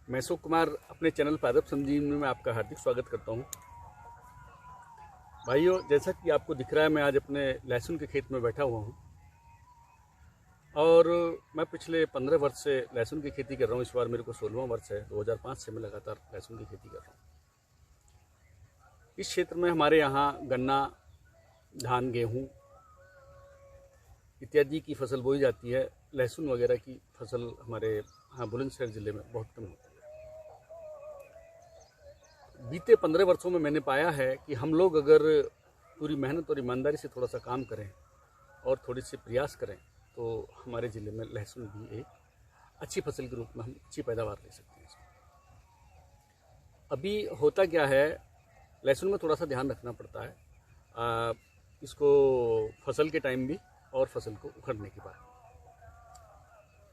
मैं अशोक कुमार अपने चैनल पादप संजीवनी में आपका हार्दिक स्वागत करता हूं। भाइयों, जैसा कि आपको दिख रहा है, मैं आज अपने लहसुन के खेत में बैठा हुआ हूं और मैं पिछले 15 वर्ष से लहसुन की खेती कर रहा हूं। इस बार मेरे को 16वां वर्ष है। 2005 से मैं लगातार लहसुन की खेती कर रहा हूं। इस क्षेत्र में हमारे यहाँ गन्ना, धान, गेहूँ इत्यादि की फसल बोई जाती है। लहसुन वगैरह की फसल हमारे यहाँ बुलंदशहर ज़िले में बहुत कम होती है। बीते 15 वर्षों में मैंने पाया है कि हम लोग अगर पूरी मेहनत और ईमानदारी से थोड़ा सा काम करें और थोड़ी सी प्रयास करें तो हमारे ज़िले में लहसुन भी एक अच्छी फसल के रूप में हम अच्छी पैदावार ले सकते हैं। अभी होता क्या है, लहसुन में थोड़ा सा ध्यान रखना पड़ता है इसको फसल के टाइम भी और फसल को उखड़ने के बाद,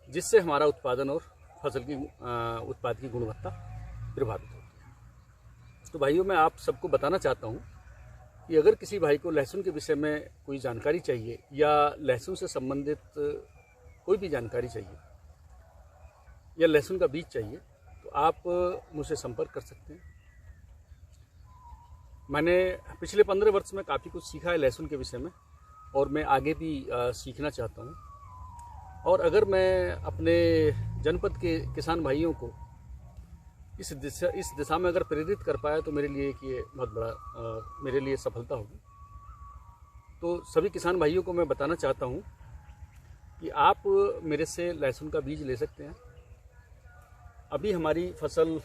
जिससे हमारा उत्पादन और फसल की उत्पाद की गुणवत्ता प्रभावित होती है। तो भाइयों, मैं आप सबको बताना चाहता हूँ कि अगर किसी भाई को लहसुन के विषय में कोई जानकारी चाहिए या लहसुन से संबंधित कोई भी जानकारी चाहिए या लहसुन का बीज चाहिए तो आप मुझसे संपर्क कर सकते हैं। मैंने पिछले 15 वर्ष में काफ़ी कुछ सीखा है लहसुन के विषय में और मैं आगे भी सीखना चाहता हूँ। और अगर मैं अपने जनपद के किसान भाइयों को इस दिशा में अगर प्रेरित कर पाया तो मेरे लिए ये बहुत बड़ा मेरे लिए सफलता होगी। तो सभी किसान भाइयों को मैं बताना चाहता हूँ कि आप मेरे से लहसुन का बीज ले सकते हैं। अभी हमारी फसल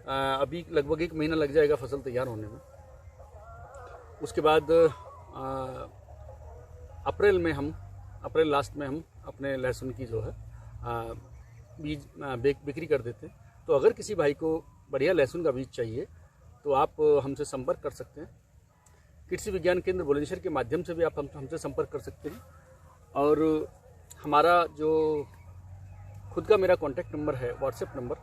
अभी लगभग 1 महीना लग जाएगा फसल तैयार होने में। उसके बाद अप्रैल लास्ट में हम अपने लहसुन की जो है बीज बिक्री कर देते हैं। तो अगर किसी भाई को बढ़िया लहसुन का बीज चाहिए तो आप हमसे संपर्क कर सकते हैं। कृषि विज्ञान केंद्र बुलंदशहर के माध्यम से भी आप हमसे संपर्क कर सकते हैं। और हमारा जो खुद का मेरा कॉन्टैक्ट नंबर है, व्हाट्सएप नंबर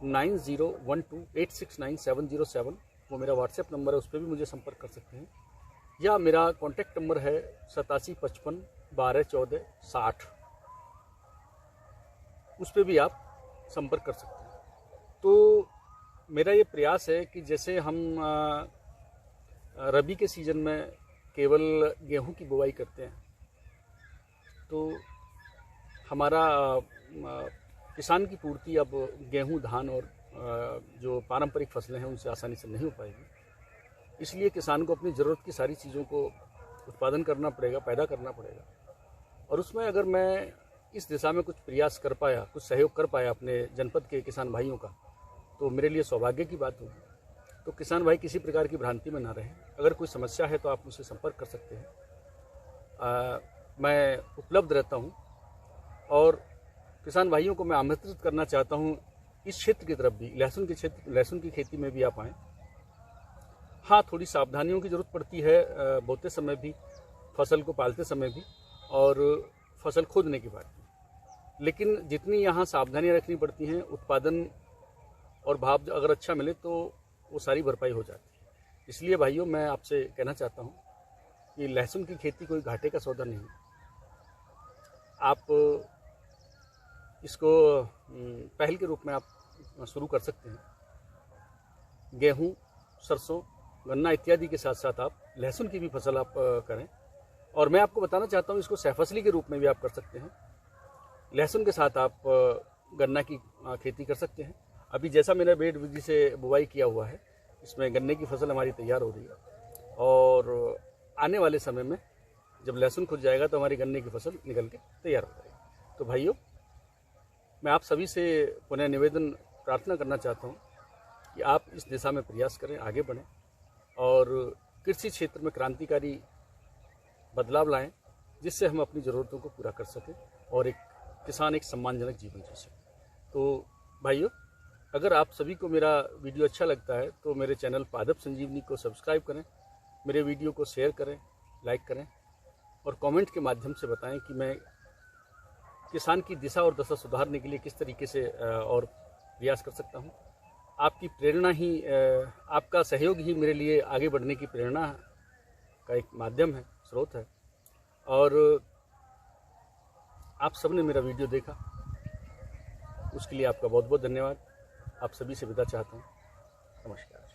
9012869707, वो मेरा व्हाट्सएप नंबर है, उस पर भी मुझे संपर्क कर सकते हैं। या मेरा कॉन्टैक्ट नंबर है 8755121460, उस पर भी आप संपर्क कर सकते हैं। तो मेरा ये प्रयास है कि जैसे हम रबी के सीज़न में केवल गेहूं की बुवाई करते हैं तो हमारा किसान की पूर्ति अब गेहूं, धान और जो पारंपरिक फसलें हैं उनसे आसानी से नहीं हो पाएगी। इसलिए किसान को अपनी ज़रूरत की सारी चीज़ों को उत्पादन करना पड़ेगा, पैदा करना पड़ेगा। और उसमें अगर मैं इस दिशा में कुछ प्रयास कर पाया, कुछ सहयोग कर पाया अपने जनपद के किसान भाइयों का, तो मेरे लिए सौभाग्य की बात होगी। तो किसान भाई किसी प्रकार की भ्रांति में ना रहें। अगर कोई समस्या है तो आप मुझसे संपर्क कर सकते हैं। मैं उपलब्ध रहता हूं और किसान भाइयों को मैं आमंत्रित करना चाहता हूं इस क्षेत्र की तरफ भी, लहसुन की खेती में भी आप आएँ। हाँ, थोड़ी सावधानियों की ज़रूरत पड़ती है बोते समय भी, फसल को पालते समय भी और फसल खोदने के बाद भी। लेकिन जितनी यहाँ सावधानियाँ रखनी पड़ती हैं, उत्पादन और भाव अगर अच्छा मिले तो वो सारी भरपाई हो जाती है। इसलिए भाइयों, मैं आपसे कहना चाहता हूँ कि लहसुन की खेती कोई घाटे का सौदा नहीं है। आप इसको पहल के रूप में आप शुरू कर सकते हैं। गेहूँ, सरसों, गन्ना इत्यादि के साथ साथ आप लहसुन की भी फसल आप करें। और मैं आपको बताना चाहता हूँ इसको सहफसली के रूप में भी आप कर सकते हैं। लहसुन के साथ आप गन्ना की खेती कर सकते हैं। अभी जैसा मैंने बेड विधि से बुवाई किया हुआ है, इसमें गन्ने की फसल हमारी तैयार हो रही है और आने वाले समय में जब लहसुन खुद जाएगा तो हमारी गन्ने की फसल निकल के तैयार हो जाएगी। तो भाइयों, मैं आप सभी से पुनः निवेदन प्रार्थना करना चाहता हूँ कि आप इस दिशा में प्रयास करें, आगे बढ़ें और कृषि क्षेत्र में क्रांतिकारी बदलाव लाएं, जिससे हम अपनी ज़रूरतों को पूरा कर सकें और एक सम्मानजनक जीवन जी सके। तो भाइयों, अगर आप सभी को मेरा वीडियो अच्छा लगता है तो मेरे चैनल पादप संजीवनी को सब्सक्राइब करें, मेरे वीडियो को शेयर करें, लाइक करें और कमेंट के माध्यम से बताएं कि मैं किसान की दिशा और दशा सुधारने के लिए किस तरीके से और प्रयास कर सकता हूं। आपकी प्रेरणा ही, आपका सहयोग ही मेरे लिए आगे बढ़ने की प्रेरणा का एक माध्यम है, स्रोत है। और आप सबने मेरा वीडियो देखा, उसके लिए आपका बहुत बहुत धन्यवाद। आप सभी से विदा चाहता हूँ। नमस्कार।